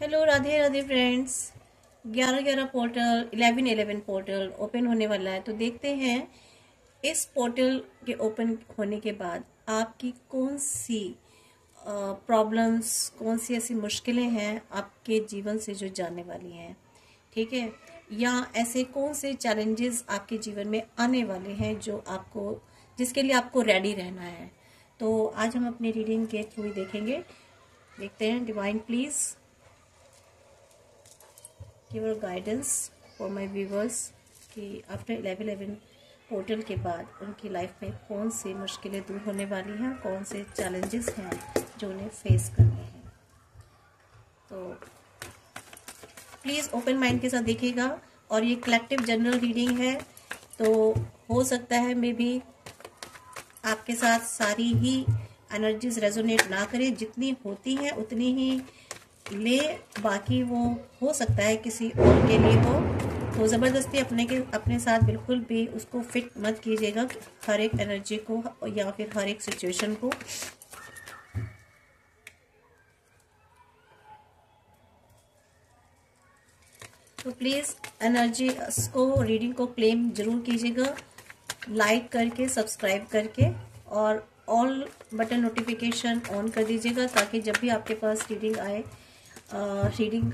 Hello, Radhe Radhe friends. 11-11 portal 11-11 portal open होने वाला है, तो देखते हैं इस पोर्टल के ओपन होने के बाद आपकी कौन सी प्रॉब्लम्स, कौन सी ऐसी मुश्किलें हैं आपके जीवन से जो जाने वाली हैं, ठीक है, या ऐसे कौन से चैलेंजेस आपके जीवन में आने वाले हैं जो आपको, जिसके लिए आपको रेडी रहना है। तो आज हम अपनी रीडिंग के थ्रू ही देखेंगे। देखते हैं। Divine please give your guidance for my viewers कि आफ्टर 11-11 पोर्टल के बाद उनकी लाइफ में कौन सी मुश्किलें दूर होने वाली हैं, कौन से चैलेंजेस हैं जो उन्हें फेस करने हैं। तो प्लीज़ ओपन माइंड के साथ देखिएगा। और ये कलेक्टिव जनरल रीडिंग है, तो हो सकता है मे बी आपके साथ सारी ही एनर्जीज रेजोनेट ना करें, जितनी होती हैं उतनी ही ले, बाकी वो हो सकता है किसी और के लिए हो। तो ज़बरदस्ती अपने साथ बिल्कुल भी उसको फिट मत कीजिएगा, हर एक एनर्जी को या फिर हर एक सिचुएशन को। तो प्लीज़ एनर्जी को, रीडिंग को क्लेम जरूर कीजिएगा, लाइक करके, सब्सक्राइब करके, और ऑल बटन नोटिफिकेशन ऑन कर दीजिएगा, ताकि जब भी आपके पास रीडिंग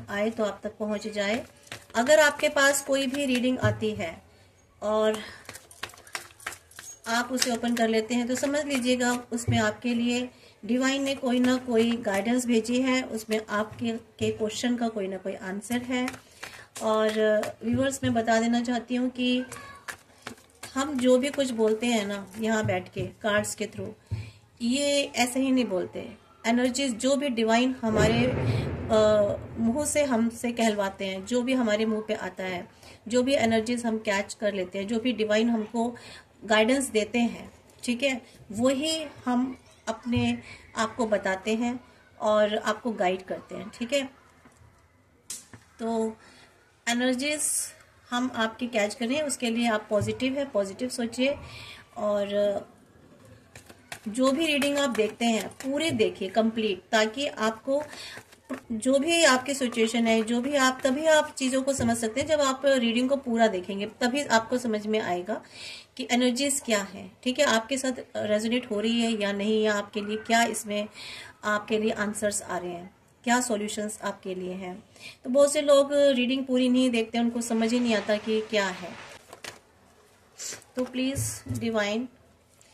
आए तो आप तक पहुंच जाए। अगर आपके पास कोई भी रीडिंग आती है और आप उसे ओपन कर लेते हैं, तो समझ लीजिएगा उसमें आपके लिए डिवाइन ने कोई ना कोई गाइडेंस भेजी है, उसमें आपके क्वेश्चन का कोई ना कोई आंसर है। और व्यूअर्स, मैं बता देना चाहती हूँ कि हम जो भी कुछ बोलते हैं ना यहाँ बैठ के कार्ड्स के थ्रू, ये ऐसे ही नहीं बोलते। एनर्जीज जो भी डिवाइन हमारे मुंह से हमसे कहलवाते हैं, जो भी हमारे मुंह पे आता है, जो भी एनर्जीज हम कैच कर लेते हैं, जो भी डिवाइन हमको गाइडेंस देते हैं, ठीक है, वही हम अपने आप को बताते हैं और आपको गाइड करते हैं, ठीक है। तो एनर्जीज हम आपकी कैच करें, उसके लिए आप पॉजिटिव सोचिए। और जो भी रीडिंग आप देखते हैं पूरी देखिए कंप्लीट, ताकि आपको जो भी आपकी सिचुएशन है, जो भी आप, तभी आप चीज़ों को समझ सकते हैं। जब आप रीडिंग को पूरा देखेंगे तभी आपको समझ में आएगा कि एनर्जीज क्या है, ठीक है, आपके साथ रेजोनेट हो रही है या नहीं, या आपके लिए क्या इसमें आपके लिए आंसर्स आ रहे हैं, क्या सॉल्यूशंस आपके लिए हैं। तो बहुत से लोग रीडिंग पूरी नहीं देखते, उनको समझ ही नहीं आता कि क्या है। तो please divine,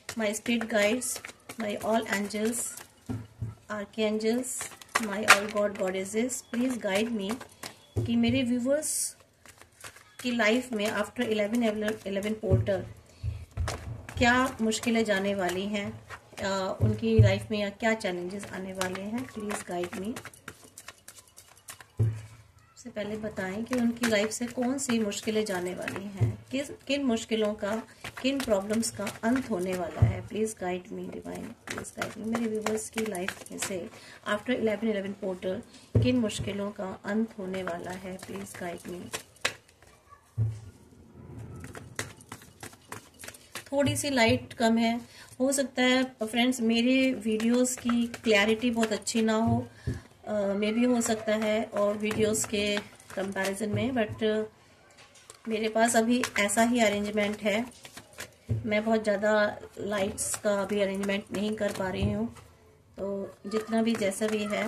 my spirit guides, my all angels, archangels, my all god goddesses, please guide me कि मेरे व्यूवर्स की लाइफ में आफ्टर 11-11 पोर्टल क्या मुश्किलें जाने वाली हैं, उनकी लाइफ में या क्या चैलेंजेस आने वाले हैं। प्लीज़ गाइड मी। सबसे पहले बताएं कि उनकी लाइफ से कौन सी मुश्किलें जाने वाली हैं, किन मुश्किलों का, किन प्रॉब्लम्स का अंत होने वाला है। Please guide me divine, please guide me. मेरे व्यूवर्स की लाइफ में से आफ्टर 11-11 पोर्टल किन मुश्किलों का अंत होने वाला है। प्लीज़ गाइड मी। थोड़ी सी लाइट कम है, हो सकता है फ्रेंड्स मेरे वीडियोस की क्लैरिटी बहुत अच्छी ना हो, मे भी हो सकता है और वीडियोस के कंपैरिजन में, बट मेरे पास अभी ऐसा ही अरेंजमेंट है। मैं बहुत ज़्यादा लाइट्स का अभी अरेंजमेंट नहीं कर पा रही हूँ, तो जितना भी जैसा भी है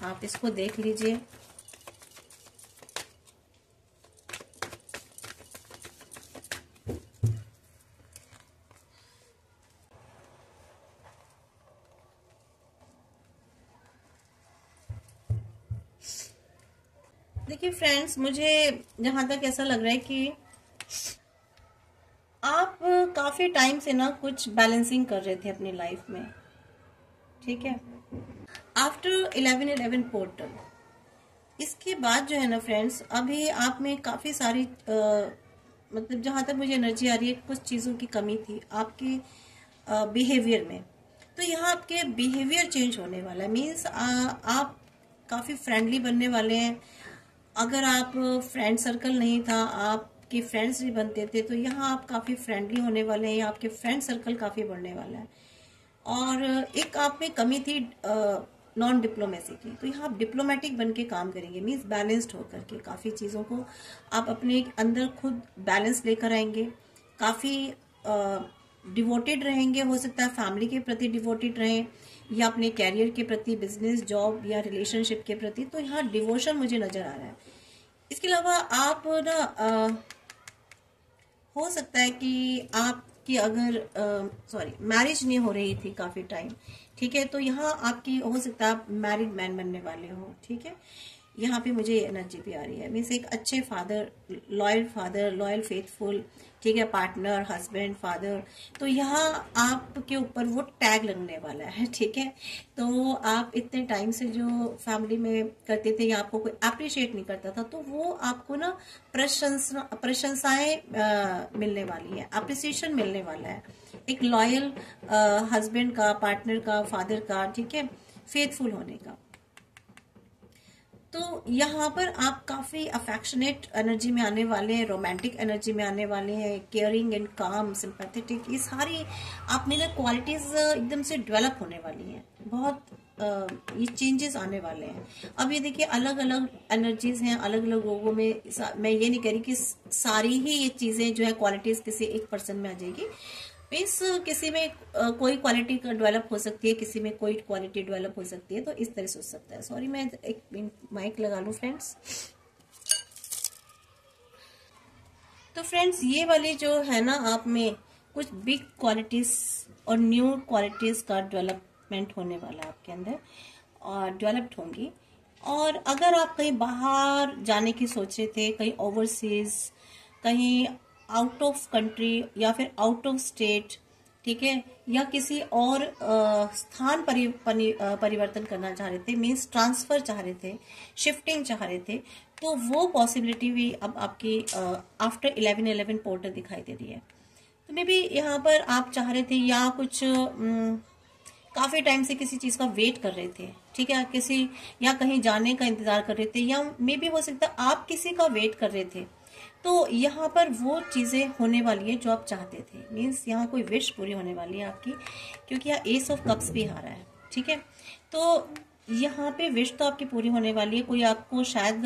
आप इसको देख लीजिए। देखिए फ्रेंड्स, मुझे जहाँ तक ऐसा लग रहा है कि आप काफ़ी टाइम से ना कुछ बैलेंसिंग कर रहे थे अपनी लाइफ में, ठीक है। आफ्टर 11-11 पोर्टल, इसके बाद जो है ना फ्रेंड्स, अभी आप में काफ़ी सारी मतलब जहाँ तक मुझे एनर्जी आ रही है, कुछ चीज़ों की कमी थी आपके बिहेवियर में। तो यहाँ आपके बिहेवियर चेंज होने वाला है, मीन्स आप काफ़ी फ्रेंडली बनने वाले हैं। अगर आप फ्रेंड सर्कल नहीं था, आपके फ्रेंड्स भी बनते थे, तो यहाँ आप काफ़ी फ्रेंडली होने वाले हैं, या आपके फ्रेंड सर्कल काफ़ी बढ़ने वाला है। और एक आप में कमी थी नॉन डिप्लोमेसी की। तो यहाँ आप डिप्लोमेटिक बन के काम करेंगे, मीन्स बैलेंस्ड होकर के काफ़ी चीज़ों को आप अपने अंदर खुद बैलेंस लेकर आएंगे, काफ़ी डिवोटेड रहेंगे। हो सकता है फैमिली के प्रति डिवोटेड रहें या अपने कैरियर के प्रति, बिजनेस, जॉब या रिलेशनशिप के प्रति। तो यहाँ डिवोशन मुझे नज़र आ रहा है। इसके अलावा आप ना हो सकता है कि आपकी अगर मैरिज नहीं हो रही थी काफ़ी टाइम, ठीक है, तो यहाँ आपकी हो सकता है आप मैरिड मैन बनने वाले हो, ठीक है। यहाँ पे मुझे एनर्जी भी आ रही है, मीन्स एक अच्छे फादर, लॉयल फेथफुल, ठीक है, पार्टनर, हस्बैंड, फादर। तो यहाँ आपके ऊपर वो टैग लगने वाला है, ठीक है। तो आप इतने टाइम से जो फैमिली में करते थे या आपको कोई अप्रिशिएट नहीं करता था, तो वो आपको ना प्रशंसाएं मिलने वाली है, अप्रिसिएशन मिलने वाला है, एक लॉयल हस्बैंड का, पार्टनर का, फादर का, ठीक है, फेथफुल होने का। तो यहाँ पर आप काफी अफेक्शनेट एनर्जी में आने वाले हैं, रोमांटिक एनर्जी में आने वाले हैं, केयरिंग एंड काम, सिंपैथेटिक, ये सारी आप में ना क्वालिटीज एकदम से डेवलप होने वाली हैं। बहुत ये चेंजेस आने वाले हैं। अब ये देखिए अलग अलग एनर्जीज हैं अलग अलग लोगों में। मैं ये नहीं कह रही कि सारी ही ये चीजें जो है क्वालिटीज किसी एक पर्सन में आ जाएगी। मीन्स किसी में कोई क्वालिटी डेवलप हो सकती है, किसी में कोई क्वालिटी डेवलप हो सकती है। तो इस तरह से हो सकता है। सॉरी, मैं एक माइक लगा लूं फ्रेंड्स। तो फ्रेंड्स ये वाली जो है ना, आप में कुछ बिग क्वालिटीज और न्यू क्वालिटीज का डेवलपमेंट होने वाला है आपके अंदर, और डेवलप्ड होंगी। और अगर आप कहीं बाहर जाने की सोच रहे थे, कहीं ओवरसीज, कहीं आउट ऑफ कंट्री या फिर आउट ऑफ स्टेट, ठीक है, या किसी और स्थान परिवर्तन करना चाह रहे थे, मीन्स ट्रांसफर चाह रहे थे, शिफ्टिंग चाह रहे थे, तो वो पॉसिबिलिटी भी अब आपकी आफ्टर 11/11 पोर्टल दिखाई दे रही है। तो मे बी यहाँ पर आप चाह रहे थे या कुछ काफी टाइम से किसी चीज का वेट कर रहे थे, ठीक है, किसी या कहीं जाने का इंतजार कर रहे थे, या मे बी हो सकता है आप किसी का वेट कर रहे थे। तो यहाँ पर वो चीजें होने वाली है जो आप चाहते थे, मीन्स यहाँ कोई विश पूरी होने वाली है आपकी, क्योंकि यहाँ एस ऑफ कप्स भी आ रहा है, ठीक है। तो यहाँ पे विश तो आपकी पूरी होने वाली है। कोई आपको शायद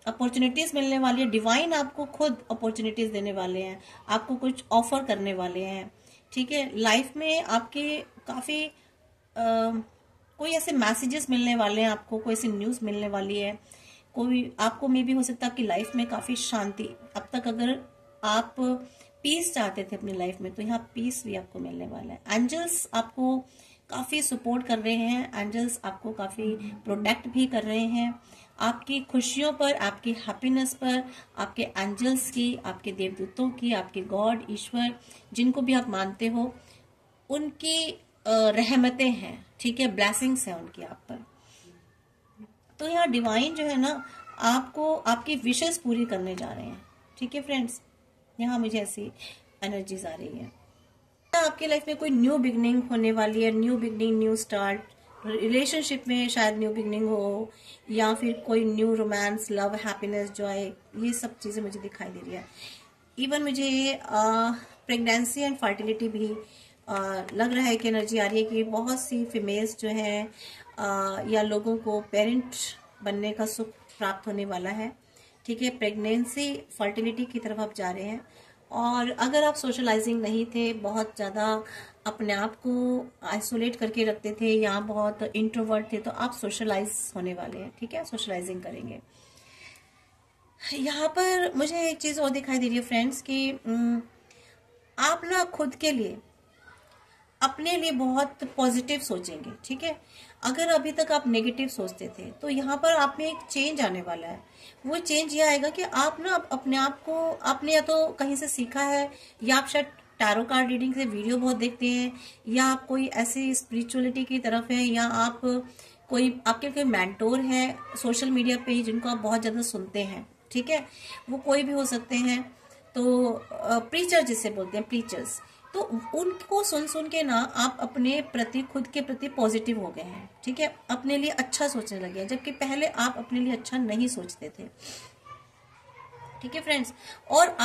अपॉर्चुनिटीज मिलने वाली है, डिवाइन आपको खुद अपॉर्चुनिटीज देने वाले हैं, आपको कुछ ऑफर करने वाले हैं, ठीक है। लाइफ में आपके काफी कोई ऐसे मैसेजेस मिलने वाले हैं, आपको कोई ऐसी न्यूज मिलने वाली है, कोई आपको मे भी हो सकता है आपकी लाइफ में काफी शांति। अब तक अगर आप पीस चाहते थे अपनी लाइफ में, तो यहाँ पीस भी आपको मिलने वाला है। एंजल्स आपको काफी सपोर्ट कर रहे हैं, एंजल्स आपको काफी प्रोटेक्ट भी कर रहे हैं। आपकी खुशियों पर, आपकी हैप्पीनेस पर, आपके एंजल्स की, आपके देवदूतों की, आपके गॉड, ईश्वर, जिनको भी आप मानते हो, उनकी रहमतें हैं, ठीक है, ब्लेसिंग्स हैं उनकी आप पर। तो यहाँ डिवाइन जो है ना, आपको आपकी विशेस पूरी करने जा रहे हैं, ठीक है फ्रेंड्स। यहाँ मुझे ऐसी एनर्जीज आ रही है। आपकी लाइफ में कोई न्यू बिगनिंग होने वाली है, new beginning, new start, relationship में शायद न्यू बिगनिंग हो, या फिर कोई new romance, love, happiness, Joy, ये सब चीजें मुझे दिखाई दे रही है। इवन मुझे प्रेगनेंसी एंड फर्टिलिटी भी लग रहा है कि एनर्जी आ रही है कि बहुत सी फीमेल्स जो हैं या लोगों को पेरेंट बनने का सुख प्राप्त होने वाला है, ठीक है। प्रेगनेंसी, फर्टिलिटी की तरफ आप जा रहे हैं। और अगर आप सोशलाइजिंग नहीं थे, बहुत ज़्यादा अपने आप को आइसोलेट करके रखते थे या बहुत इंट्रोवर्ट थे, तो आप सोशलाइज होने वाले हैं, ठीक है, सोशलाइजिंग करेंगे। यहाँ पर मुझे एक चीज़ और दिखाई दे रही है फ्रेंड्स कि आप ना खुद के लिए, अपने लिए बहुत पॉजिटिव सोचेंगे, ठीक है। अगर अभी तक आप नेगेटिव सोचते थे, तो यहाँ पर आप में एक चेंज आने वाला है। वो चेंज ये आएगा कि आप ना अपने आप को, आपने या तो कहीं से सीखा है, या आप शायद टैरो कार्ड रीडिंग से वीडियो बहुत देखते हैं, या आप कोई ऐसी स्पिरिचुअलिटी की तरफ है, या आप कोई आपके कोई मेंटोर है सोशल मीडिया पे ही जिनको आप बहुत ज्यादा सुनते हैं, ठीक है। वो कोई भी हो सकते हैं। तो प्रीचर जिसे बोलते हैं, प्रीचर्स, तो उनको सुन सुन के ना आप अपने प्रति, खुद के प्रति पॉजिटिव हो गए हैं, ठीक है, अपने लिए अच्छा सोचने लगे हैं, जबकि पहले आप अपने लिए अच्छा नहीं सोचते थे, ठीक है फ्रेंड्स। और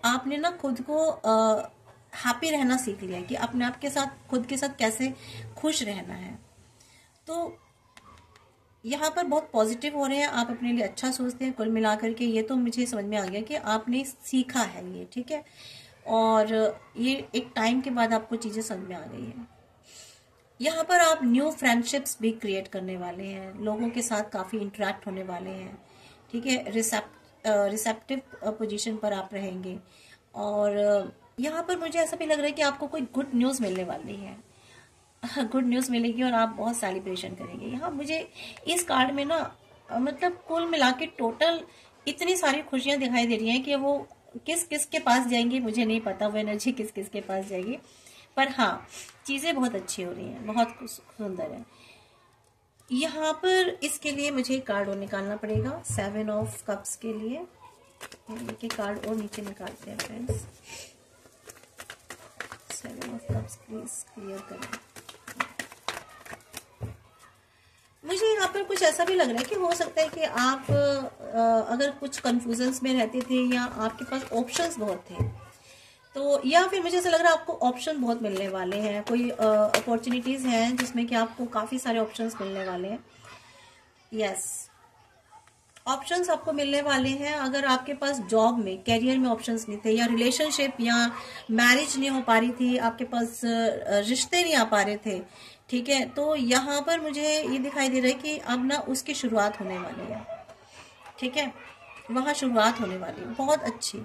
आपने ना खुद को हैप्पी रहना सीख लिया कि अपने आप के साथ, खुद के साथ कैसे खुश रहना है। तो यहाँ पर बहुत पॉजिटिव हो रहे हैं, आप अपने लिए अच्छा सोचते हैं। कुल मिलाकर के ये तो मुझे समझ में आ गया कि आपने सीखा है ये, ठीक है, और ये एक टाइम के बाद आपको चीज़ें समझ में आ गई है। यहाँ पर आप न्यू फ्रेंडशिप्स भी क्रिएट करने वाले हैं, लोगों के साथ काफ़ी इंटरेक्ट होने वाले हैं, ठीक है, रिसेप्टिव पोजीशन पर आप रहेंगे। और यहाँ पर मुझे ऐसा भी लग रहा है कि आपको कोई गुड न्यूज़ मिलने वाली है, गुड न्यूज़ मिलेगी और आप बहुत सेलिब्रेशन करेंगे। यहाँ मुझे इस कार्ड में ना मतलब कुल मिला के टोटल इतनी सारी खुशियां दिखाई दे रही हैं कि वो किस किस के पास जाएंगी मुझे नहीं पता, वो एनर्जी किस किस के पास जाएगी, पर हाँ चीज़ें बहुत अच्छी हो रही हैं, बहुत सुंदर है। यहाँ पर इसके लिए मुझे कार्ड और निकालना पड़ेगा 7 ऑफ कप्स के लिए। एक कार्ड और नीचे निकालते हैं friends. 7 of cups please clear करें। मुझे यहाँ पर कुछ ऐसा भी लग रहा है कि हो सकता है कि आप अगर कुछ कंफ्यूजन्स में रहते थे या आपके पास ऑप्शंस बहुत थे, तो या फिर मुझे ऐसा लग रहा है आपको ऑप्शन बहुत मिलने वाले हैं, कोई अपॉर्चुनिटीज हैं जिसमें कि आपको काफी सारे ऑप्शंस मिलने वाले हैं। यस, ऑप्शंस आपको मिलने वाले हैं। अगर आपके पास जॉब में, कैरियर में ऑप्शंस नहीं थे, या रिलेशनशिप या मैरिज नहीं हो पा रही थी, आपके पास रिश्ते नहीं आ पा रहे थे, ठीक है, तो यहाँ पर मुझे ये दिखाई दे रहा है कि अब ना उसकी शुरुआत होने वाली है, ठीक है, वहाँ शुरुआत होने वाली है बहुत अच्छी।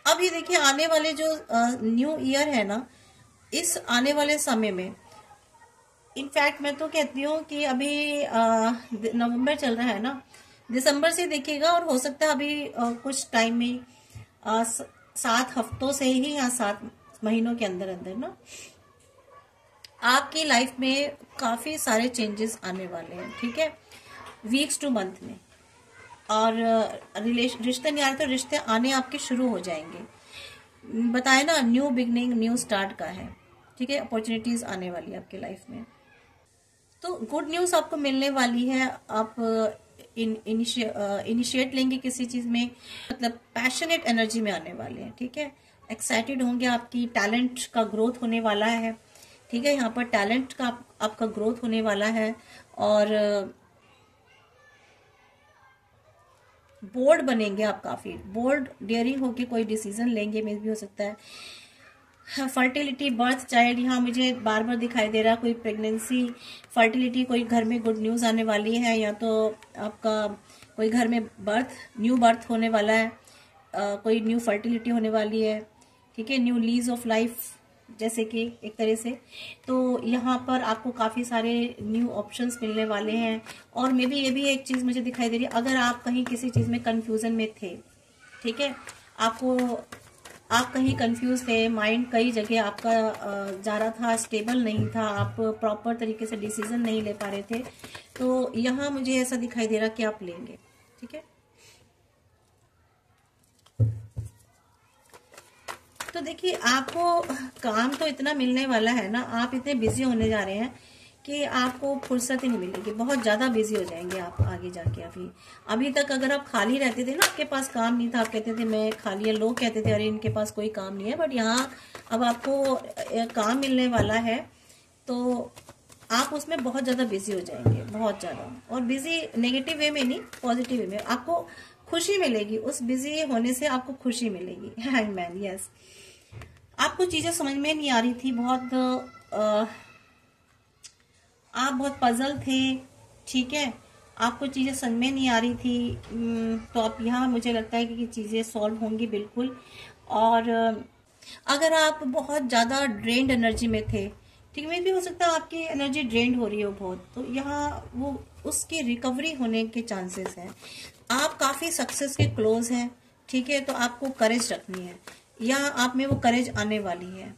अब ये देखिए आने वाले जो न्यू ईयर है ना, इस आने वाले समय में इनफैक्ट मैं तो कहती हूँ कि अभी नवंबर चल रहा है ना, दिसंबर से देखिएगा, और हो सकता है अभी कुछ टाइम में 7 हफ्तों से ही या 7 महीनों के अंदर अंदर ना आपकी लाइफ में काफी सारे चेंजेस आने वाले हैं, ठीक है, वीक्स टू मंथ में। और रिश्ते नहीं आ रहे तो रिश्ते आने आपके शुरू हो जाएंगे। बताए ना, न्यू बिगनिंग, न्यू स्टार्ट का है, ठीक है, अपॉर्चुनिटीज आने वाली है आपके लाइफ में। तो गुड न्यूज आपको मिलने वाली है। आप इनिशिएट लेंगे किसी चीज में, मतलब पैशनेट एनर्जी में आने वाले हैं, ठीक है, एक्साइटेड होंगे, आपकी टैलेंट का ग्रोथ होने वाला है, ठीक है, यहाँ पर टैलेंट का आपका ग्रोथ होने वाला है। और बोल्ड बनेंगे आप, काफी बोल्ड डेयरिंग होके कोई डिसीजन लेंगे, में भी हो सकता है। फर्टिलिटी, बर्थ, चाइल्ड, यहाँ मुझे बार बार दिखाई दे रहा है कोई प्रेगनेंसी, फर्टिलिटी, कोई घर में गुड न्यूज आने वाली है, या तो आपका कोई घर में न्यू बर्थ होने वाला है, कोई न्यू फर्टिलिटी होने वाली है, ठीक है, न्यू लीज ऑफ लाइफ जैसे कि एक तरह से। तो यहाँ पर आपको काफी सारे न्यू ऑप्शंस मिलने वाले हैं। और मे बी ये भी एक चीज मुझे दिखाई दे रही है, अगर आप कहीं किसी चीज में कंफ्यूजन में थे, ठीक है, आप कहीं कंफ्यूज थे, माइंड कई जगह आपका जा रहा था, स्टेबल नहीं था, आप प्रॉपर तरीके से डिसीजन नहीं ले पा रहे थे, तो यहाँ मुझे ऐसा दिखाई दे रहा कि आप लेंगे, ठीक है। तो देखिए आपको काम तो इतना मिलने वाला है ना, आप इतने बिजी होने जा रहे हैं कि आपको फुर्सत ही नहीं मिलेगी, बहुत ज्यादा बिजी हो जाएंगे आप आगे जाके। अभी तक अगर आप खाली रहते थे ना, आपके पास काम नहीं था, आप कहते थे मैं खाली है, लोग कहते थे अरे इनके पास कोई काम नहीं है, बट यहाँ अब आपको काम मिलने वाला है, तो आप उसमें बहुत ज्यादा बिजी हो जाएंगे, बहुत ज्यादा। और बिजी नेगेटिव वे में नहीं, पॉजिटिव वे में आपको खुशी मिलेगी, उस बिजी होने से आपको खुशी मिलेगी। हैंगमैन, यस, आपको चीजें समझ में नहीं आ रही थी, आप बहुत पजल थे, ठीक है, आपको चीजें समझ में नहीं आ रही थी, तो अब यहाँ मुझे लगता है कि चीजें सॉल्व होंगी बिल्कुल। और अगर आप बहुत ज्यादा ड्रेन्ड एनर्जी में थे, ठीक है, भी हो सकता है आपकी एनर्जी ड्रेन्ड हो रही हो बहुत, तो यहाँ वो उसकी रिकवरी होने के चांसेस हैं। आप काफी सक्सेस के क्लोज हैं, ठीक है, तो आपको करेज रखनी है, या आप में वो करेज आने वाली है।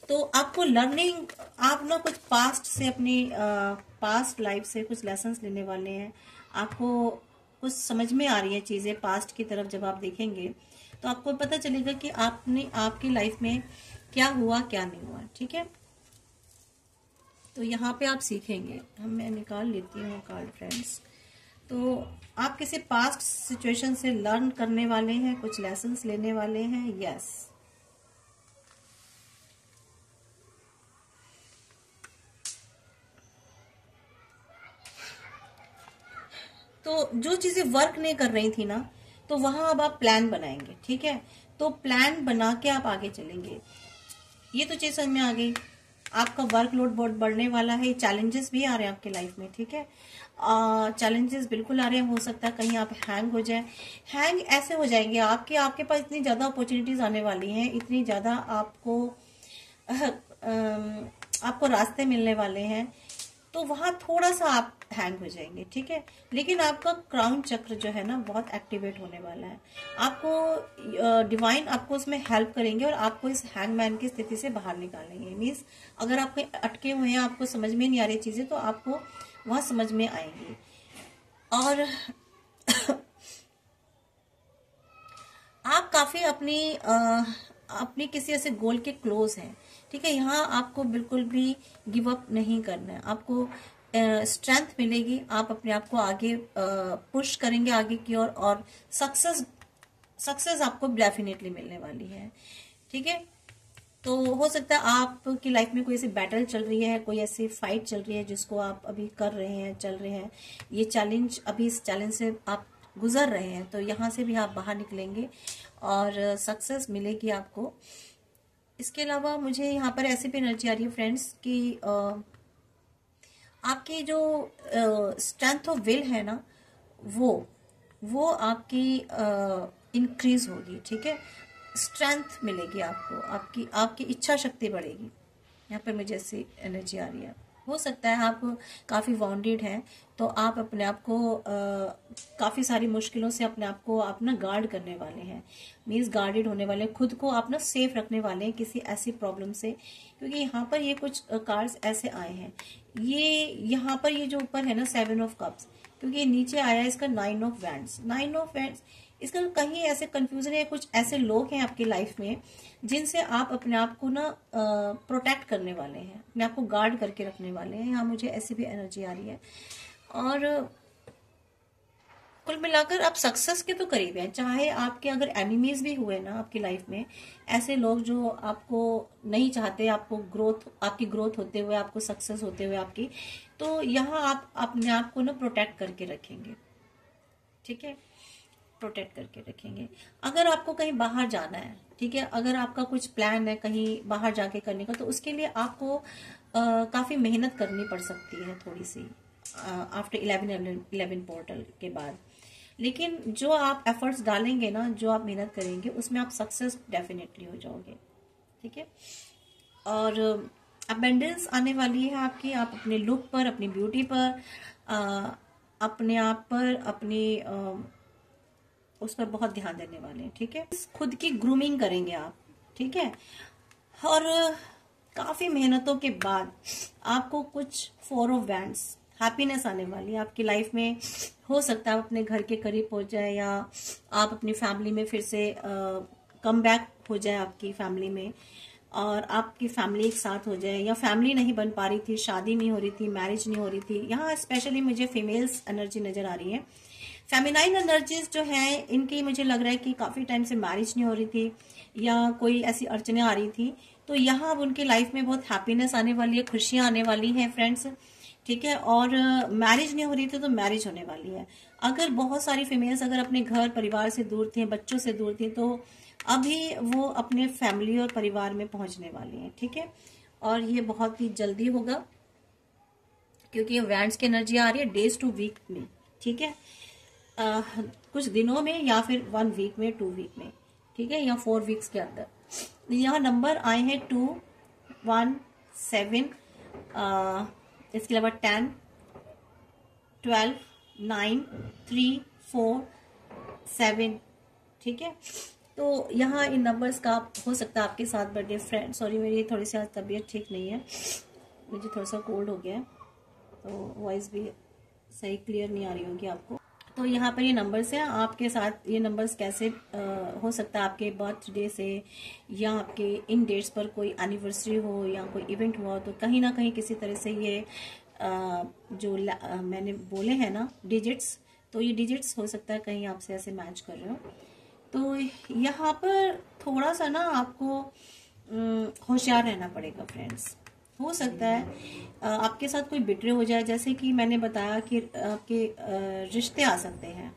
तो आपको लर्निंग, आप ना कुछ पास्ट से, अपनी पास्ट लाइफ से कुछ लेसन्स लेने वाले हैं, आपको कुछ समझ में आ रही है चीजें पास्ट की तरफ। जब आप देखेंगे तो आपको पता चलेगा कि आपकी लाइफ में क्या हुआ क्या नहीं हुआ, ठीक है। तो यहाँ पे आप सीखेंगे, मैं निकाल लेती हूँ कार्ड फ्रेंड्स। तो आप किसी पास्ट सिचुएशन से लर्न करने वाले हैं, कुछ लेसन्स लेने वाले हैं, यस। तो जो चीजें वर्क नहीं कर रही थी ना, तो वहां अब आप प्लान बनाएंगे, ठीक है। तो प्लान बना के आप आगे चलेंगे। ये तो चीज समझ में आ गई। आपका वर्कलोड बहुत बढ़ने वाला है, चैलेंजेस भी आ रहे हैं आपके लाइफ में, ठीक है। चैलेंजेस बिल्कुल आ रहे हैं। हो सकता है कहीं आप हैंग हो जाए। हैंग ऐसे हो जाएंगे आपके पास इतनी ज्यादा अपॉर्चुनिटीज आने वाली हैं, इतनी ज्यादा आपको रास्ते मिलने वाले हैं, तो वहां थोड़ा सा आप हैंग हो जाएंगे, ठीक है। लेकिन आपका क्राउन चक्र जो है ना बहुत एक्टिवेट होने वाला है। आपको डिवाइन आपको उसमें हेल्प करेंगे और आपको इस हैंगमैन की स्थिति से बाहर निकालेंगे। मीन्स अगर आप कहीं अटके हुए हैं, आपको समझ में नहीं आ रही चीजें, तो आपको वहां समझ में आएंगी। और आप काफी अपनी किसी ऐसे गोल के क्लोज हैं, ठीक है। यहाँ आपको बिल्कुल भी गिव अप नहीं करना है। आपको स्ट्रेंथ मिलेगी, आप अपने आप को आगे पुश करेंगे आगे की ओर, और सक्सेस आपको डेफिनेटली मिलने वाली है, ठीक है। तो हो सकता है आपकी लाइफ में कोई ऐसी बैटल चल रही है, कोई ऐसी फाइट चल रही है जिसको आप अभी कर रहे हैं, चल रहे हैं। ये चैलेंज, अभी इस चैलेंज से आप गुजर रहे हैं, तो यहाँ से भी आप बाहर निकलेंगे और सक्सेस मिलेगी आपको। इसके अलावा मुझे यहाँ पर ऐसी भी एनर्जी आ रही है फ्रेंड्स कि आपकी जो स्ट्रेंथ ऑफ विल है ना, वो आपकी इंक्रीज होगी, ठीक है। स्ट्रेंथ मिलेगी आपको, आपकी इच्छा शक्ति बढ़ेगी। यहाँ पर मुझे ऐसी एनर्जी आ रही है। हो सकता है आप काफी वाउंडेड हैं, तो आप अपने आप को काफी सारी मुश्किलों से अपने आप को आप ना गार्ड करने वाले हैं। मीन्स गार्डेड होने वाले हैं, खुद को आप ना सेफ रखने वाले हैं किसी ऐसी प्रॉब्लम से। क्योंकि यहाँ पर ये कुछ कार्ड्स ऐसे आए हैं, ये यहाँ पर ये जो ऊपर है ना 7 ऑफ कप्स, क्योंकि ये नीचे आया है इसका 9 ऑफ वैंड्स। 9 ऑफ वैंड्स, इसका कहीं ऐसे कंफ्यूजन है, कुछ ऐसे लोग हैं आपकी लाइफ में जिनसे आप अपने आप को ना प्रोटेक्ट करने वाले हैं, अपने आप को गार्ड करके रखने वाले हैं। यहाँ मुझे ऐसी भी एनर्जी आ रही है। और कुल मिलाकर आप सक्सेस के तो करीब हैं। चाहे आपके अगर एनिमीज भी हुए ना आपकी लाइफ में, ऐसे लोग जो आपको नहीं चाहते, आपकी ग्रोथ होते हुए, आपको सक्सेस होते हुए आपकी, तो यहाँ आप अपने आप को ना प्रोटेक्ट करके रखेंगे, ठीक है। प्रोटेक्ट करके रखेंगे। अगर आपको कहीं बाहर जाना है, ठीक है, अगर आपका कुछ प्लान है कहीं बाहर जाके करने का, तो उसके लिए आपको काफी मेहनत करनी पड़ सकती है थोड़ी सी आफ्टर 11 पोर्टल के बाद। लेकिन जो आप एफर्ट्स डालेंगे ना, जो आप मेहनत करेंगे, उसमें आप सक्सेस डेफिनेटली हो जाओगे, ठीक है। और अबेंडेंस आने वाली है आपकी। आप अपने लुक पर, अपनी ब्यूटी पर, अपने आप पर, अपनी उस पर बहुत ध्यान देने वाले हैं, ठीक है। खुद की ग्रूमिंग करेंगे आप, ठीक है। और काफी मेहनतों के बाद आपको कुछ 4 ऑफ वैंड्स हैप्पीनेस आने वाली है आपकी लाइफ में। हो सकता है आप अपने घर के करीब हो जाए, या आप अपनी फैमिली में फिर से कम बैक हो जाए आपकी फैमिली में, और आपकी फैमिली एक साथ हो जाए, या फैमिली नहीं बन पा रही थी, शादी नहीं हो रही थी, मैरिज नहीं हो रही थी। यहाँ स्पेशली मुझे फीमेल्स एनर्जी नजर आ रही है। फेमिनाइन एनर्जीज जो है, इनकी मुझे लग रहा है कि काफी टाइम से मैरिज नहीं हो रही थी, या कोई ऐसी अड़चने आ रही थी, तो यहाँ अब उनकी लाइफ में बहुत हैप्पीनेस आने वाली है, खुशियां आने वाली हैं फ्रेंड्स, ठीक है। और मैरिज नहीं हो रही थी तो मैरिज होने वाली है। अगर बहुत सारी फीमेल्स अगर अपने घर परिवार से दूर थी, बच्चों से दूर थी, तो अभी वो अपने फैमिली और परिवार में पहुंचने वाली हैं, ठीक है। और ये बहुत ही जल्दी होगा, क्योंकि ये वैंड्स की एनर्जी आ रही है डेज टू वीक में, ठीक है। कुछ दिनों में, या फिर 1 वीक में, 2 वीक में, ठीक है, या 4 वीक्स के अंदर। यहाँ नंबर आए हैं 2, 1, 7, इसके अलावा 10, 12, 9, 3, 4, 7, ठीक है। तो यहाँ इन नंबर्स का हो सकता है आपके साथ बर्थडे। फ्रेंड सॉरी, मेरी थोड़ी सी आज तबीयत ठीक नहीं है, मुझे थोड़ा सा कोल्ड हो गया है, तो वॉइस भी सही क्लियर नहीं आ रही होगी आपको। तो यहाँ पर ये नंबर्स हैं आपके साथ। ये नंबर्स कैसे हो सकता है आपके बर्थडे से, या आपके इन डेट्स पर कोई एनिवर्सरी हो, या कोई इवेंट हुआ हो, तो कहीं ना कहीं किसी तरह से ये जो मैंने बोले हैं ना डिजिट्स, तो ये डिजिट्स हो सकता है कहीं आपसे ऐसे मैच कर रहे हो। तो यहाँ पर थोड़ा सा ना आपको होशियार रहना पड़ेगा फ्रेंड्स, हो सकता है आपके साथ कोई बिटरे हो जाए, जैसे कि मैंने बताया कि आपके रिश्ते आ सकते हैं,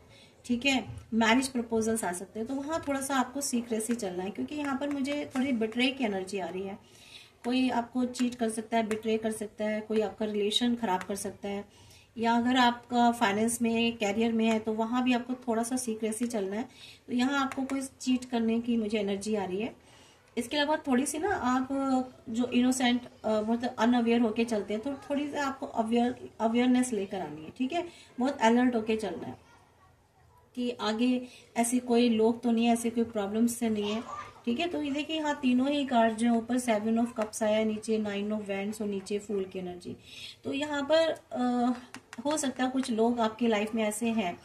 ठीक है, मैरिज प्रपोजल्स आ सकते हैं, तो वहाँ थोड़ा सा आपको सीक्रेसी चलना है, क्योंकि यहाँ पर मुझे थोड़ी बिट्रे की एनर्जी आ रही है। कोई आपको चीट कर सकता है, बिट्रे कर सकता है, कोई आपका रिलेशन खराब कर सकता है, या अगर आपका फाइनेंस में, कैरियर में है, तो वहाँ भी आपको थोड़ा सा सीक्रेसी चलना है। तो यहाँ आपको कोई चीट करने की मुझे एनर्जी आ रही है। इसके अलावा थोड़ी सी ना आप जो इनोसेंट बहुत अनअवेयर होके चलते हैं, तो थोड़ी सी आपको अवेयरनेस लेकर आनी है, ठीक है, बहुत अलर्ट होके चलना है कि आगे ऐसी कोई लोग तो नहीं है, ऐसे कोई प्रॉब्लम्स से नहीं है, ठीक है। तो ये देखिए यहाँ तीनों ही कार्ड जो है, ऊपर 7 ऑफ कप्स आया है, नीचे 9 ऑफ वैंड्स और नीचे फूल की एनर्जी। तो यहाँ पर हो सकता है कुछ लोग आपकी लाइफ में ऐसे हैं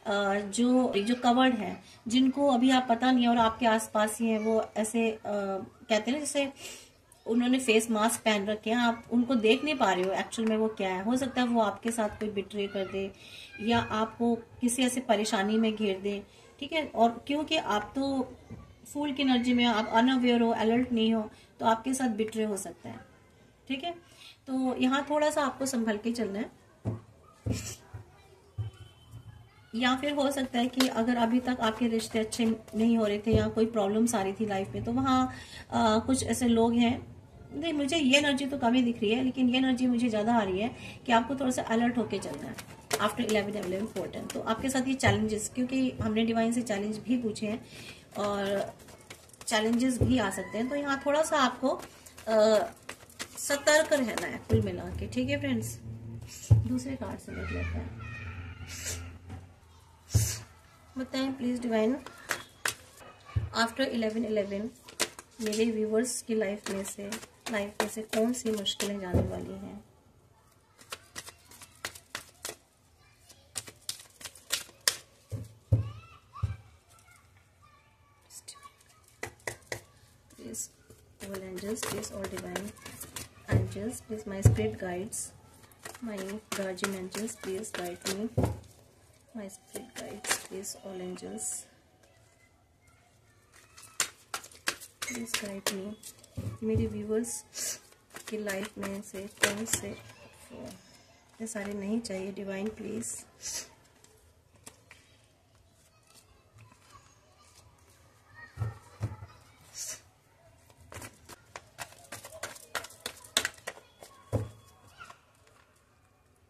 जो कवर्ड हैं, जिनको अभी आप पता नहीं है और आपके आसपास ही हैं, वो ऐसे कहते हैं जैसे उन्होंने फेस मास्क पहन रखे हैं, आप उनको देख नहीं पा रहे हो एक्चुअल में वो क्या है। हो सकता है वो आपके साथ कोई बिट्रे कर दे या आपको किसी ऐसे परेशानी में घेर दे, ठीक है। और क्योंकि आप तो फूल की एनर्जी में, आप अनअवेयर हो, अलर्ट नहीं हो, तो आपके साथ बिट्रे हो सकता है, ठीक है। तो यहाँ थोड़ा सा आपको संभल के चलना है। या फिर हो सकता है कि अगर अभी तक आपके रिश्ते अच्छे नहीं हो रहे थे या कोई प्रॉब्लम्स आ रही थी लाइफ में, तो वहाँ कुछ ऐसे लोग हैं, नहीं मुझे ये एनर्जी तो कम ही दिख रही है, लेकिन ये एनर्जी मुझे ज़्यादा आ रही है कि आपको थोड़ा सा अलर्ट होके चलना है आफ्टर 11 14। तो आपके साथ ये चैलेंजेस, क्योंकि हमने डिवाइन से चैलेंज भी पूछे हैं और चैलेंजेस भी आ सकते हैं, तो यहाँ थोड़ा सा आपको सतर्क रहना है कुल मिला के, ठीक है फ्रेंड्स। दूसरे कार्ड से देख लेते हैं, बताएं प्लीज डिवाइन, आफ्टर 11/11 मेरे व्यूवर्स की लाइफ में से कौन सी मुश्किलें जाने वाली हैं। Please all angels, please all divine angels, please my spirit guides, my guardian angels, please guide me, my spirit guides, please all angels, please guide me. मेरे व्यूवर्स की लाइफ में से कौन से, ये सारे नहीं चाहिए डिवाइन प्लीज।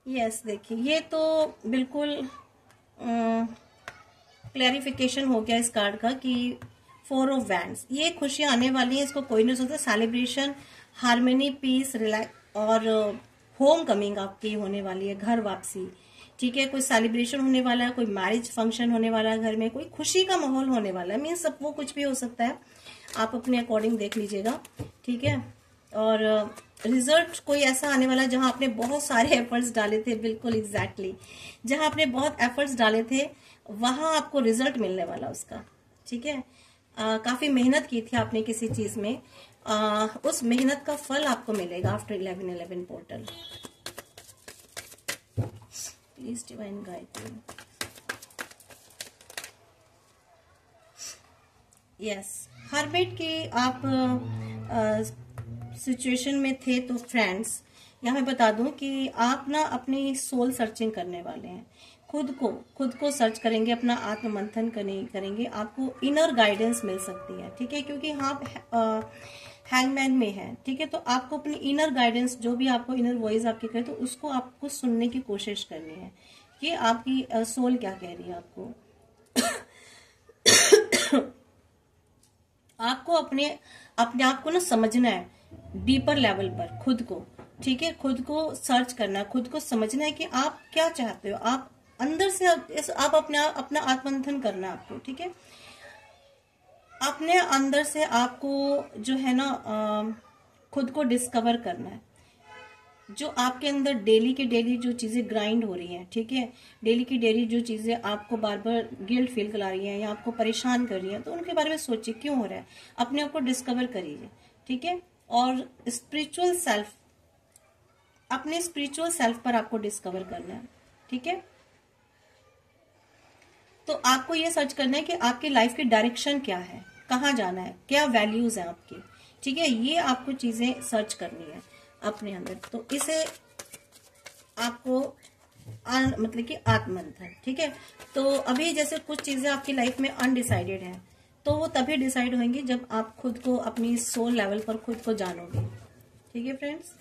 यस देखिए, ये तो बिल्कुल क्लैरिफिकेशन हो गया इस कार्ड का कि 4 ऑफ वैंड्स, ये खुशियां आने वाली हैं, इसको कोई नहीं सोचता। सेलिब्रेशन, हार्मनी, पीस, रिलैक्स और होम कमिंग आपकी होने वाली है, घर वापसी, ठीक है। कोई सेलिब्रेशन होने वाला है, कोई मैरिज फंक्शन होने वाला है, घर में कोई खुशी का माहौल होने वाला है, मीन्स सब वो कुछ भी हो सकता है, आप अपने अकॉर्डिंग देख लीजिएगा, ठीक है। और रिजल्ट कोई ऐसा आने वाला है जहां आपने बहुत सारे एफर्ट्स डाले थे, बिल्कुल एग्जैक्टली जहां आपने बहुत एफर्ट्स डाले थे वहां आपको रिजल्ट मिलने वाला उसका, ठीक है। काफी मेहनत की थी आपने किसी चीज में, उस मेहनत का फल आपको मिलेगा after 11/11 portal. Please divine guide me. Yes, hermit की आप सिचुएशन में थे, तो फ्रेंड्स यहाँ मैं बता दूं कि आप ना अपनी सोल सर्चिंग करने वाले हैं, खुद को सर्च करेंगे, अपना आत्म मंथन करेंगे, आपको इनर गाइडेंस मिल सकती है, ठीक है, क्योंकि आप हैंगमैन में है, ठीक है। तो आपको अपनी इनर गाइडेंस, जो भी आपको इनर वॉइस आपकी कहे, तो उसको आपको सुनने की कोशिश करनी है कि आपकी सोल क्या कह रही है आपको। आपको अपने आप को ना समझना है डीपर लेवल पर, खुद को, ठीक है, खुद को सर्च करना है, खुद को समझना है कि आप क्या चाहते हो, आप अंदर से आप अपना आत्ममंथन करना है आपको, ठीक है। अपने अंदर से आपको जो है ना खुद को डिस्कवर करना है, जो आपके अंदर डेली की डेली जो चीजें ग्राइंड हो रही हैं, ठीक है, डेली की डेली जो चीजें आपको बार बार गिल्ट फील करा रही हैं या आपको परेशान कर रही हैं, तो उनके बारे में सोचिए क्यों हो रहा है, अपने आप को डिस्कवर करिए, ठीक है। और स्पिरिचुअल सेल्फ, अपने स्पिरिचुअल सेल्फ पर आपको डिस्कवर करना है, ठीक है। तो आपको ये सर्च करना है कि आपकी लाइफ की डायरेक्शन क्या है, कहाँ जाना है, क्या वैल्यूज हैं आपकी, ठीक है, ये आपको चीजें सर्च करनी है। अपने अंदर। तो इसे आपको मतलब कि आत्ममंथन, ठीक है। तो अभी जैसे कुछ चीजें आपकी लाइफ में अनडिसाइडेड है, तो वो तभी डिसाइड होंगी जब आप खुद को अपनी सोल लेवल पर खुद को जानोगे, ठीक है फ्रेंड्स।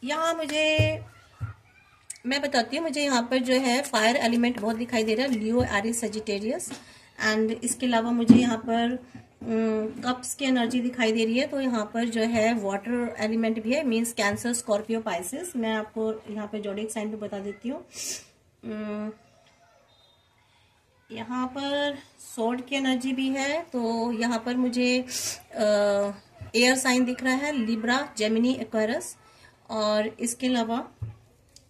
यहाँ मैं बताती हूँ, मुझे यहाँ पर जो है फायर एलिमेंट बहुत दिखाई दे रहा है, लियो, एरिस, सजिटेरियस। एंड इसके अलावा मुझे यहाँ पर कप्स की एनर्जी दिखाई दे रही है। तो यहाँ पर जो है वाटर एलिमेंट भी है, मींस कैंसर, स्कॉर्पियो, पाइसेस। मैं आपको यहाँ पे जोडिक साइन पे बता देती हूँ। यहाँ पर सोर्ड की एनर्जी भी है। तो यहाँ पर मुझे एयर साइन दिख रहा है, लिब्रा, जेमिनी, एक्वेरियस। और इसके अलावा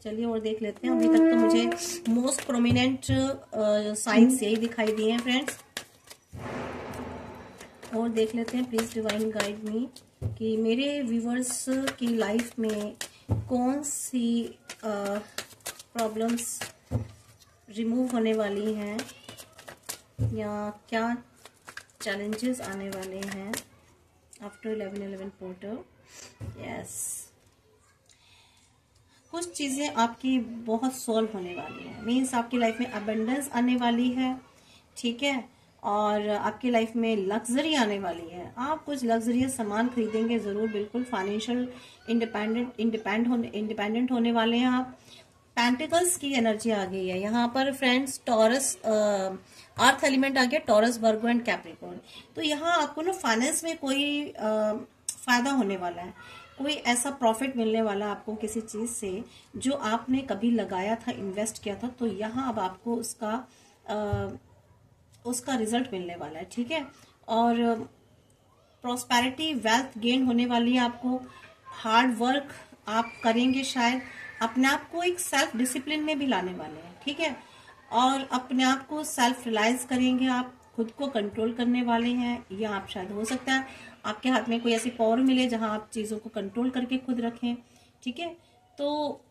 चलिए और देख लेते हैं। अभी तक तो मुझे मोस्ट प्रोमिनेंट साइंस यही दिखाई दिए हैं फ्रेंड्स। और देख लेते हैं, प्लीज डिवाइन गाइड मी कि मेरे व्यूवर्स की लाइफ में कौन सी प्रॉब्लम्स रिमूव होने वाली हैं या क्या चैलेंजेस आने वाले हैं आफ्टर 11/11 पोर्टल। यस, कुछ चीजें आपकी बहुत सॉल्व होने वाली हैं, मीन्स आपकी लाइफ में अबंडेंस आने वाली है, ठीक है। और आपकी लाइफ में लग्जरी आने वाली है, आप कुछ लग्जरियस सामान खरीदेंगे जरूर, बिल्कुल। फाइनेंशियल इंडिपेंडेंट होने वाले हैं आप। पेंटिकल्स की एनर्जी आ गई है यहाँ पर फ्रेंड्स। टॉरस, अर्थ एलिमेंट आ गया, टॉरस, वर्गो एंड कैप्रिकॉर्न। तो यहाँ आपको ना फाइनेंस में कोई फायदा होने वाला है, कोई ऐसा प्रॉफिट मिलने वाला आपको किसी चीज से जो आपने कभी लगाया था, इन्वेस्ट किया था। तो यहाँ अब आपको उसका रिजल्ट मिलने वाला है, ठीक है। और प्रॉस्पेरिटी, वेल्थ गेन होने वाली है आपको। हार्ड वर्क आप करेंगे, शायद अपने आप को एक सेल्फ डिसिप्लिन में भी लाने वाले हैं, ठीक है। और अपने आप को सेल्फ रियलाइज करेंगे, आप खुद को कंट्रोल करने वाले हैं। या आप शायद हो सकता है आपके हाथ में कोई ऐसी पावर मिले जहां आप चीजों को कंट्रोल करके खुद रखें, ठीक है। तो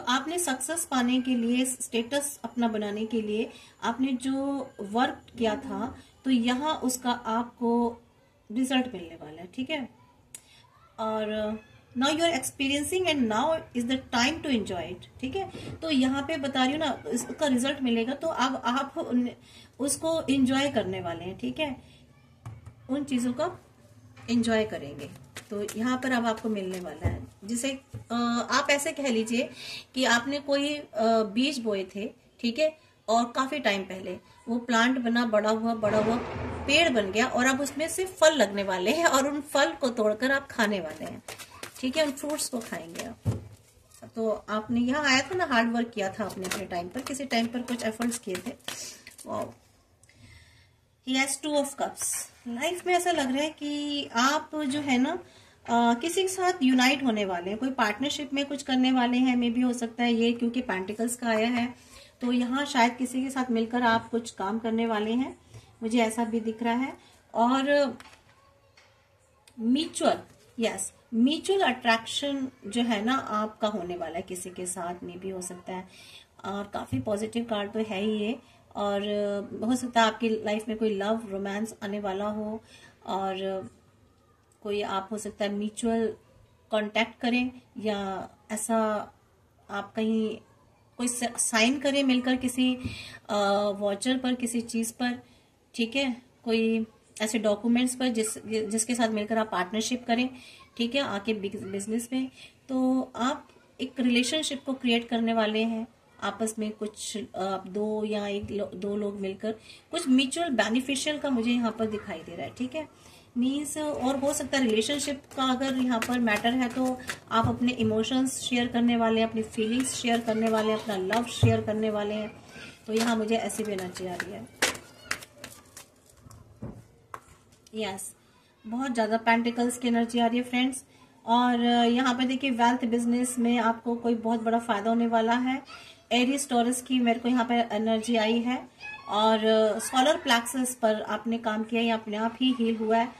आपने सक्सेस पाने के लिए, स्टेटस अपना बनाने के लिए आपने जो वर्क किया था, तो यहाँ उसका आपको रिजल्ट मिलने वाला है, ठीक है। और now you are experiencing and now is the time to enjoy it, ठीक है। तो यहाँ पे बता रही हूँ ना, इसका रिजल्ट मिलेगा तो अब आप उसको एंजॉय करने वाले हैं, ठीक है। उन चीजों का एंजॉय करेंगे। तो यहाँ पर अब आपको मिलने वाला है, जिसे आप ऐसे कह लीजिए कि आपने कोई बीज बोए थे, ठीक है। और काफी टाइम पहले वो प्लांट बना, बड़ा हुआ पेड़ बन गया, और अब उसमें से फल लगने वाले हैं, और उन फल को तोड़कर आप खाने वाले हैं, ठीक है। उन फ्रूट्स को खाएंगे आप। तो आपने यहाँ आया था ना, हार्ड वर्क किया था आपने अपने टाइम पर, किसी टाइम पर कुछ एफर्ट्स किए थे। Wow, yes, 2 of cups. Life में ऐसा लग रहा है कि आप जो है ना किसी के साथ यूनाइट होने वाले हैं, कोई पार्टनरशिप में कुछ करने वाले हैं। मे भी हो सकता है ये, क्योंकि पेंटिकल्स का आया है, तो यहाँ शायद किसी के साथ मिलकर आप कुछ काम करने वाले हैं, मुझे ऐसा भी दिख रहा है। और म्यूचुअल अट्रैक्शन जो है ना आपका होने वाला है किसी के साथ में भी हो सकता है। और काफी पॉजिटिव कार्ड तो है ही ये। और हो सकता है आपकी लाइफ में कोई लव रोमांस आने वाला हो, और कोई आप हो सकता है म्यूचुअल कांटेक्ट करें, या ऐसा आप कहीं कोई साइन करें मिलकर किसी वाउचर पर, किसी चीज पर, ठीक है। कोई ऐसे डॉक्यूमेंट्स पर जिसके साथ मिलकर आप पार्टनरशिप करें, ठीक है, आके बिजनेस में। तो आप एक रिलेशनशिप को क्रिएट करने वाले हैं आपस में, कुछ दो या दो लोग मिलकर कुछ म्यूचुअल बेनिफिशियल का मुझे यहाँ पर दिखाई दे रहा है, ठीक है। मीन्स, और हो सकता है रिलेशनशिप का अगर यहाँ पर मैटर है तो आप अपने इमोशंस शेयर करने वाले हैं, अपनी फीलिंग्स शेयर करने वाले हैं, अपना लव शेयर करने वाले हैं। तो यहाँ मुझे ऐसी भी एनर्जी आ रही है। यस, बहुत ज्यादा पेंटिकल्स की एनर्जी आ रही है फ्रेंड्स। और यहाँ पे देखिए वेल्थ, बिजनेस में आपको कोई बहुत बड़ा फायदा होने वाला है। एरिस, टॉरस की मेरे को यहाँ पे एनर्जी आई है। और सोलर प्लेक्सस पर आपने काम किया, ये अपने आप ही हील हुआ है,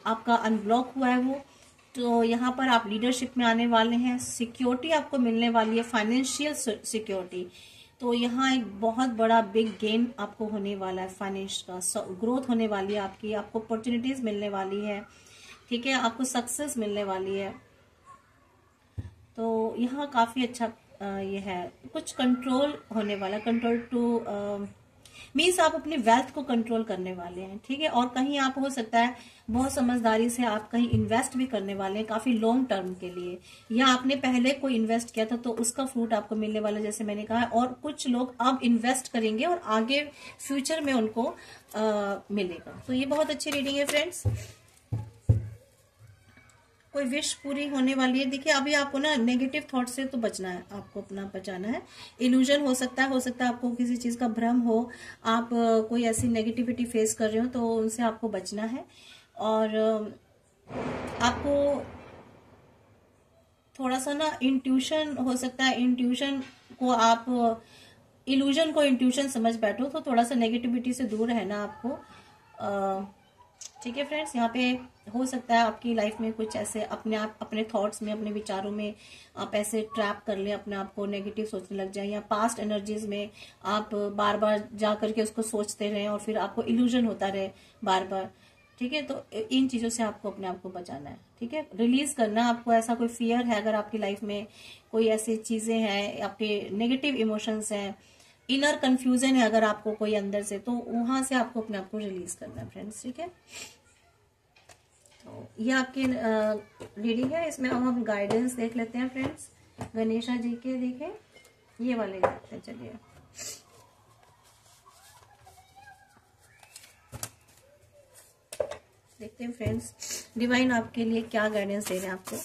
आपका अनब्लॉक हुआ है वो। तो यहाँ पर आप लीडरशिप में आने वाले हैं, सिक्योरिटी आपको मिलने वाली है, फाइनेंशियल सिक्योरिटी। तो यहाँ एक बहुत बड़ा बिग गेन आपको होने वाला है, फाइनेंस का ग्रोथ होने वाली है आपकी, आपको अपॉर्चुनिटीज मिलने वाली है, ठीक है, आपको सक्सेस मिलने वाली है। तो यहाँ काफी अच्छा ये है, कुछ कंट्रोल होने वाला, कंट्रोल टू मीन्स आप अपनी वेल्थ को कंट्रोल करने वाले हैं। ठीक है, और कहीं आप हो सकता है बहुत समझदारी से आप कहीं इन्वेस्ट भी करने वाले हैं काफी लॉन्ग टर्म के लिए, या आपने पहले कोई इन्वेस्ट किया था तो उसका फ्रूट आपको मिलने वाला जैसे मैंने कहा। और कुछ लोग अब इन्वेस्ट करेंगे और आगे फ्यूचर में उनको मिलेगा। तो ये बहुत अच्छी रीडिंग है फ्रेंड्स। कोई विश पूरी होने वाली है। देखिए अभी आपको ना नेगेटिव थॉट से तो बचना है, आपको अपना बचाना है। इल्यूजन हो सकता है आपको किसी चीज का भ्रम हो, आप कोई ऐसी नेगेटिविटी फेस कर रहे हो तो उनसे आपको बचना है। और आपको थोड़ा सा ना इंट्यूशन हो सकता है, इंट्यूशन को आप इल्यूजन को इंट्यूशन समझ बैठो, तो थोड़ा सा नेगेटिविटी से दूर रहना आपको। ठीक है फ्रेंड्स, यहाँ पे हो सकता है आपकी लाइफ में कुछ ऐसे अपने थॉट्स में, अपने विचारों में आप ऐसे ट्रैप कर लें अपने आप को, नेगेटिव सोचने लग जाए, या पास्ट एनर्जीज में आप बार बार जा करके उसको सोचते रहें और फिर आपको इल्यूजन होता रहे बार बार। ठीक है, तो इन चीजों से आपको अपने आप को बचाना है। ठीक है, रिलीज करना आपको। ऐसा कोई फियर है अगर आपकी लाइफ में, कोई ऐसी चीजें हैं, आपके नेगेटिव इमोशंस हैं, इनर कंफ्यूजन है अगर आपको कोई अंदर से, तो वहां से आपको अपने आप को रिलीज करना है फ्रेंड्स। ठीक है, तो ये आपकी रीडिंग है। इसमें अब हम गाइडेंस देख लेते हैं फ्रेंड्स, गणेशा जी के। देखें ये वाले देखते हैं, चलिए। देखते हैं फ्रेंड्स डिवाइन आपके लिए क्या गाइडेंस दे रहे हैं आपको।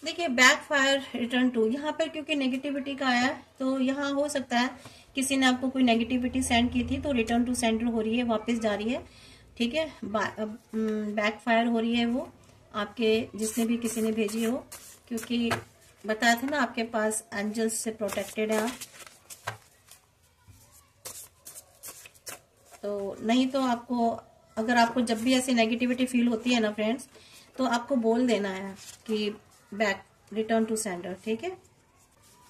देखिए बैकफायर रिटर्न टू, यहाँ पर क्योंकि नेगेटिविटी का आया है तो यहाँ हो सकता है किसी ने आपको कोई नेगेटिविटी सेंड की थी तो रिटर्न टू सेंडर हो रही है, वापस जा रही है। ठीक है, बैकफायर हो रही है वो आपके, जिसने भी किसी ने भेजी हो, क्योंकि बताया था ना आपके पास एंजल्स से प्रोटेक्टेड है आप। तो नहीं तो आपको, अगर आपको जब भी ऐसी नेगेटिविटी फील होती है ना फ्रेंड्स, तो आपको बोल देना है कि बैक रिटर्न टू सेंडर। ठीक है,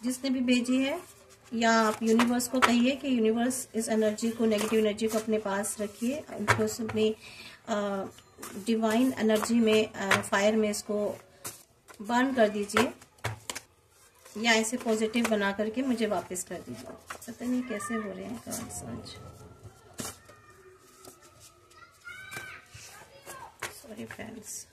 जिसने भी भेजी है, या आप यूनिवर्स को कहिए कि यूनिवर्स इस एनर्जी को, नेगेटिव एनर्जी को अपने पास रखिए, उनको अपनी डिवाइन एनर्जी में, फायर में इसको बर्न कर दीजिए, या ऐसे पॉजिटिव बना करके मुझे वापस कर दीजिए। पता नहीं कैसे हो रहे हैं कार्ड्स आज, सॉरी फ्रेंड्स।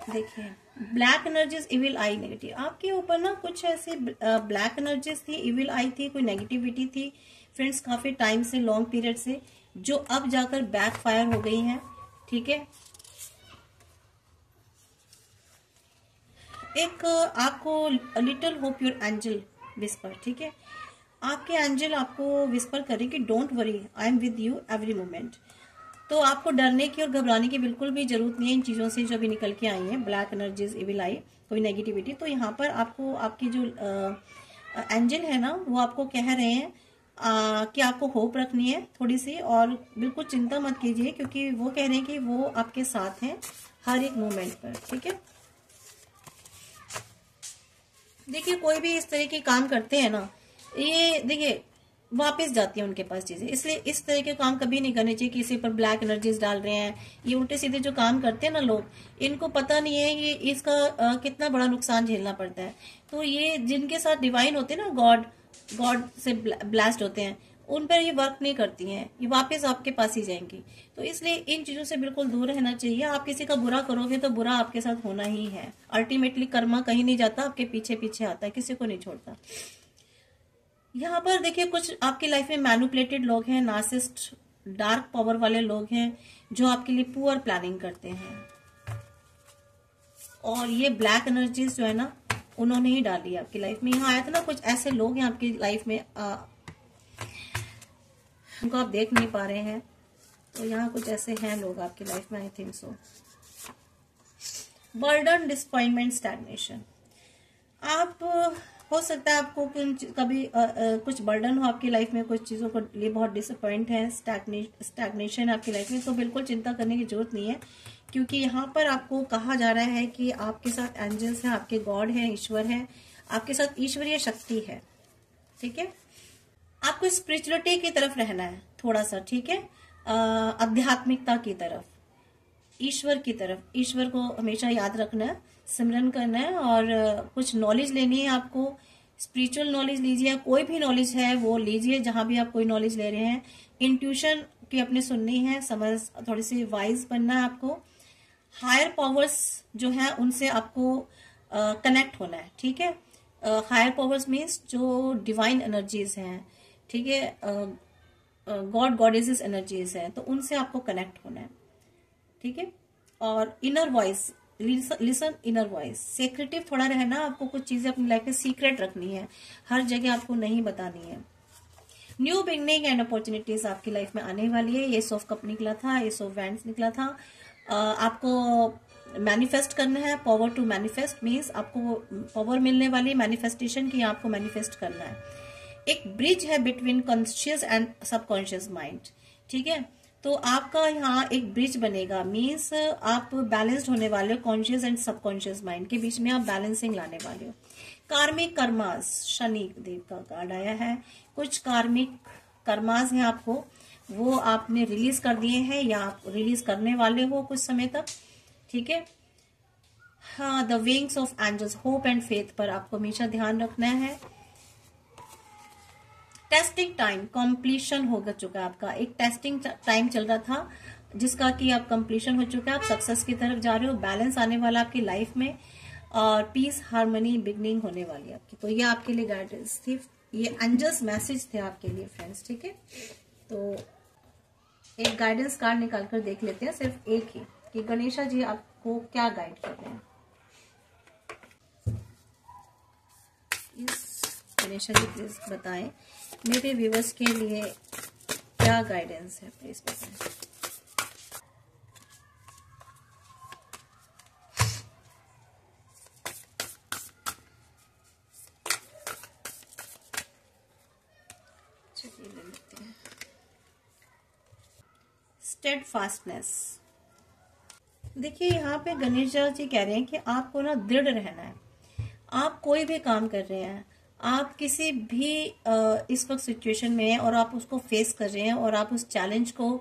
देखिए ब्लैक एनर्जीज, इविल आई, नेगेटिव, आपके ऊपर ना कुछ ऐसी ब्लैक एनर्जीज थी, इविल आई थी, कोई नेगेटिविटी थी फ्रेंड्स काफी टाइम से, लॉन्ग पीरियड से, जो अब जाकर बैक फायर हो गई है। ठीक है, एक आपको little hope your angel whisper. ठीक है, आपके एंजल आपको विस्पर करे कि don't worry, I am with you every moment. तो आपको डरने की और घबराने की बिल्कुल भी जरूरत नहीं है इन चीजों से जो भी निकल के आई हैं, ब्लैक एनर्जीज, इविल आई, कोई नेगेटिविटी। तो यहाँ पर आपको आपकी जो एंजल है ना, वो आपको कह रहे हैं कि आपको होप रखनी है थोड़ी सी, और बिल्कुल चिंता मत कीजिए, क्योंकि वो कह रहे हैं कि वो आपके साथ हैं हर एक मोमेंट पर। ठीक है, देखिए कोई भी इस तरह के काम करते हैं ना, ये देखिए वापस जाती है उनके पास चीजें, इसलिए इस तरह के काम कभी नहीं करने चाहिए। किसी पर ब्लैक एनर्जीज डाल रहे हैं, ये उल्टे सीधे जो काम करते हैं ना लोग, इनको पता नहीं है ये इसका कितना बड़ा नुकसान झेलना पड़ता है। तो ये जिनके साथ डिवाइन होते हैं ना, गॉड से ब्लास्ट होते हैं, उन पर ये वर्क नहीं करती हैं, ये वापस आपके पास ही जाएंगी। तो इसलिए इन चीजों से बिल्कुल दूर रहना चाहिए। आप किसी का बुरा करोगे तो बुरा आपके साथ होना ही है। अल्टीमेटली कर्मा कहीं नहीं जाता, आपके पीछे पीछे आता है, किसी को नहीं छोड़ता। यहाँ पर देखिए कुछ आपकी लाइफ में मैनिपुलेटेड लोग हैं, नार्सिसिस्ट, डार्क पावर वाले लोग हैं, जो आपके लिए पुअर प्लानिंग करते हैं। और ये ब्लैक एनर्जीज जो है ना, उन्होंने ही डाली है आपकी लाइफ में। यहाँ आया था ना, कुछ ऐसे लोग हैं आपकी लाइफ में, उनको आप देख नहीं पा रहे हैं, तो यहाँ कुछ ऐसे हैं लोग आपकी लाइफ में, I think so. Burden, disappointment, stagnation, आप हो सकता है आपको कभी कुछ बर्डन हो आपकी लाइफ में, कुछ चीजों को लिए बहुत डिसअपॉइंट है, स्टैग्नेशन आपकी लाइफ में, तो बिल्कुल चिंता करने की जरूरत नहीं है, क्योंकि यहाँ पर आपको कहा जा रहा है कि आपके साथ एंजल्स हैं, आपके गॉड हैं, ईश्वर है, आपके साथ ईश्वरीय शक्ति है। ठीक है, आपको स्पिरिचुअलिटी की तरफ रहना है थोड़ा सा, ठीक है, आध्यात्मिकता की तरफ, ईश्वर की तरफ, ईश्वर को हमेशा याद रखना है, सिमरन करना है, और कुछ नॉलेज लेनी है आपको। स्पिरिचुअल नॉलेज लीजिए या कोई भी नॉलेज है वो लीजिए, जहां भी आप कोई नॉलेज ले रहे हैं। इंट्यूशन की अपने सुननी है, समझ, थोड़ी सी वाइज बनना है आपको। हायर पावर्स जो है उनसे आपको कनेक्ट होना है। ठीक है, हायर पावर्स मीन्स जो डिवाइन एनर्जीज हैं, ठीक है, गॉड गॉडेसेस एनर्जीज हैं, तो उनसे आपको कनेक्ट होना है। ठीक है, और inner voice, listen inner voice, secretive थोड़ा रहना, आपको कुछ चीजें अपनी लाइफ में सीक्रेट रखनी है, हर जगह आपको नहीं बतानी है। न्यू बिगनिंग एंड अपॉर्चुनिटीज आपकी लाइफ में आने वाली है। एस ऑफ कप निकला था, एस ऑफ वैंड्स निकला था। आपको मैनिफेस्ट करना है, पावर टू मैनिफेस्ट मीन्स आपको पावर मिलने वाली मैनिफेस्टेशन की, आपको मैनिफेस्ट करना है। एक ब्रिज है between conscious and subconscious mind. ठीक है, तो आपका यहाँ एक ब्रिज बनेगा, मीन्स आप बैलेंस्ड होने वाले हो, कॉन्शियस एंड सबकॉन्शियस माइंड के बीच में आप बैलेंसिंग लाने वाले हो। कार्मिक कर्मास, शनि देव का कार्ड आया है। कुछ कार्मिक कर्मास हैं आपको, वो आपने रिलीज कर दिए हैं या आप रिलीज करने वाले हो कुछ समय तक। ठीक है, हाँ, the wings of angels, hope and faith पर आपको हमेशा ध्यान रखना है। टेस्टिंग टाइम कंप्लीशन हो चुका है आपका, एक टेस्टिंग टाइम चल रहा था जिसका कि आप कंप्लीशन हो चुका है, आप सक्सेस की तरफ जा रहे हो, बैलेंस आने वाला आपकी लाइफ में, और पीस हार्मनी बिगनिंग होने वाली है आपकी। तो ये आपके लिए गाइडेंस थी, ये एंजल्स मैसेज थे आपके लिए फ्रेंड्स। ठीक है, तो एक गाइडेंस कार्ड निकाल कर देख लेते हैं, सिर्फ एक ही, कि गणेशा जी आपको क्या गाइड कर रहे हैं। गणेशा जी प्लीज बताएं मेरे व्यूवर्स के लिए क्या गाइडेंस है, प्लीज बताएं। चलिए ले लेते हैं। स्टेडफास्टनेस, देखिए यहाँ पे गणेश जी कह रहे हैं कि आपको ना दृढ़ रहना है। आप कोई भी काम कर रहे हैं, आप किसी भी इस वक्त सिचुएशन में हैं और आप उसको फेस कर रहे हैं और आप उस चैलेंज को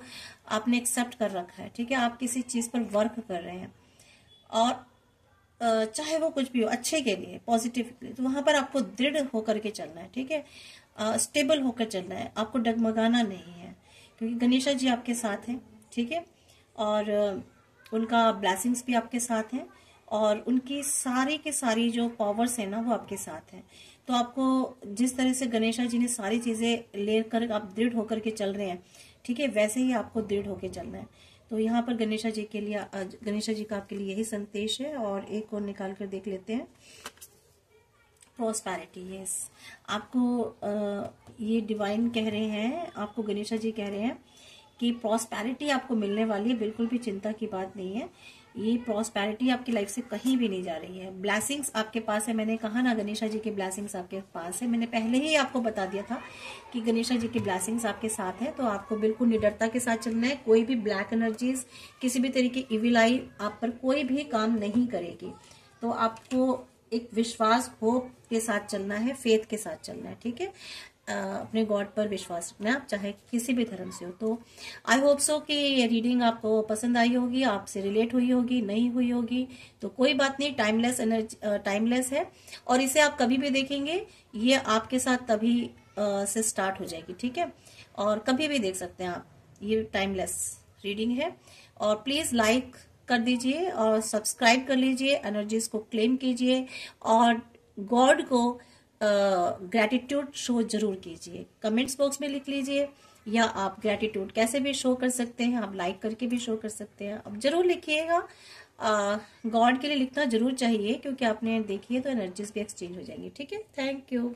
आपने एक्सेप्ट कर रखा है। ठीक है, आप किसी चीज पर वर्क कर रहे हैं और चाहे वो कुछ भी हो अच्छे के लिए, पॉजिटिवली, तो वहां पर आपको दृढ़ होकर के चलना है। ठीक है, स्टेबल होकर चलना है, आपको डगमगाना नहीं है, क्योंकि गणेशा जी आपके साथ हैं। ठीक है, और उनका ब्लेसिंग्स भी आपके साथ हैं, और उनकी सारी की सारी जो पावर्स है ना वो आपके साथ हैं। तो आपको जिस तरह से गणेशा जी ने सारी चीजें लेकर आप दृढ़ होकर के चल रहे हैं, ठीक है, वैसे ही आपको दृढ़ होकर चलना है। तो यहाँ पर गणेशा जी के लिए, गणेशा जी का आपके लिए यही संदेश है। और एक और निकाल कर देख लेते हैं। प्रॉस्पेरिटी, यस, आपको ये डिवाइन कह रहे हैं, आपको गणेशा जी कह रहे हैं कि प्रॉस्पेरिटी आपको मिलने वाली है, बिल्कुल भी चिंता की बात नहीं है। ये प्रॉस्पेरिटी आपकी लाइफ से कहीं भी नहीं जा रही है। ब्लेसिंग्स आपके पास है, मैंने कहा ना गणेशा जी के ब्लेसिंग्स आपके पास है, मैंने पहले ही आपको बता दिया था कि गणेशा जी की ब्लेसिंग्स आपके साथ है। तो आपको बिल्कुल निडरता के साथ चलना है। कोई भी ब्लैक एनर्जीज, किसी भी तरीके की इविल आई आप पर कोई भी काम नहीं करेगी। तो आपको एक विश्वास, होप के साथ चलना है, फेथ के साथ चलना है। ठीक है, अपने गॉड पर विश्वास रखना है, आप चाहे किसी भी धर्म से हो। तो आई होप सो कि ये रीडिंग आपको पसंद आई होगी, आपसे रिलेट हुई होगी, नहीं हुई होगी तो कोई बात नहीं, टाइमलेस एनर्जी, टाइमलेस है, और इसे आप कभी भी देखेंगे, ये आपके साथ तभी से स्टार्ट हो जाएगी। ठीक है, और कभी भी देख सकते हैं आप, ये टाइमलेस रीडिंग है। और प्लीज लाइक कर दीजिए और सब्सक्राइब कर लीजिए, एनर्जीज को क्लेम कीजिए, और गॉड को ग्रेटिट्यूड शो जरूर कीजिए। कमेंट्स बॉक्स में लिख लीजिए, या आप ग्रेटिट्यूड कैसे भी शो कर सकते हैं, आप लाइक करके भी शो कर सकते हैं। अब जरूर लिखिएगा, गॉड के लिए लिखना जरूर चाहिए, क्योंकि आपने देखिए तो एनर्जीज भी एक्सचेंज हो जाएंगी। ठीक है, थैंक यू।